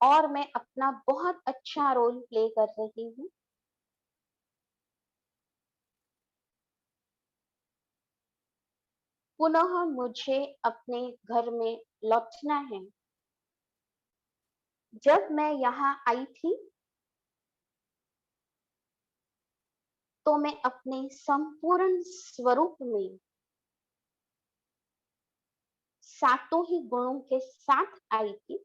और मैं अपना बहुत अच्छा रोल प्ले कर रही हूँ। पुनः मुझे अपने घर में लौटना है। जब मैं यहाँ आई थी, तो मैं अपने संपूर्ण स्वरूप में सातों ही गुणों के साथ आई थी।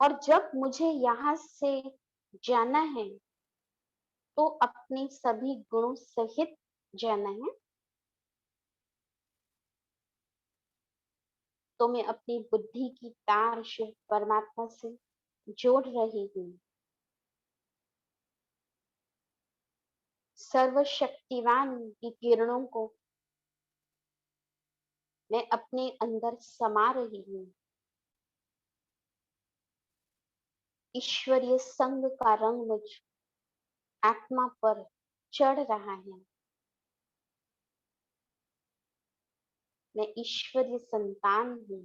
और जब मुझे यहाँ से जाना है, तो अपने सभी गुणों सहित जाना है। तो मैं अपनी बुद्धि की तार शिव परमात्मा से जोड़ रही हूँ। सर्वशक्तिवान की किरणों को मैं अपने अंदर समा रही हूँ। ईश्वरीय संग का रंग मुझ आत्मा पर चढ़ रहा है। मैं ईश्वरीय संतान हूँ।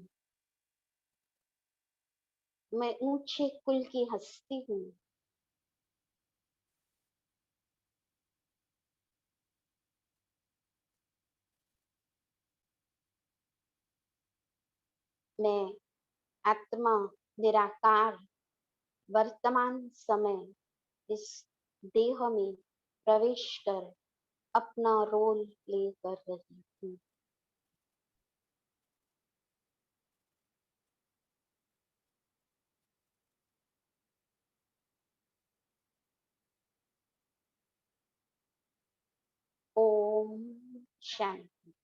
मैं ऊंचे कुल की हस्ती हूँ। मैं आत्मा निराकार वर्तमान समय इस देह में प्रवेश कर अपना रोल प्ले कर रही हूँ। ओम शांति।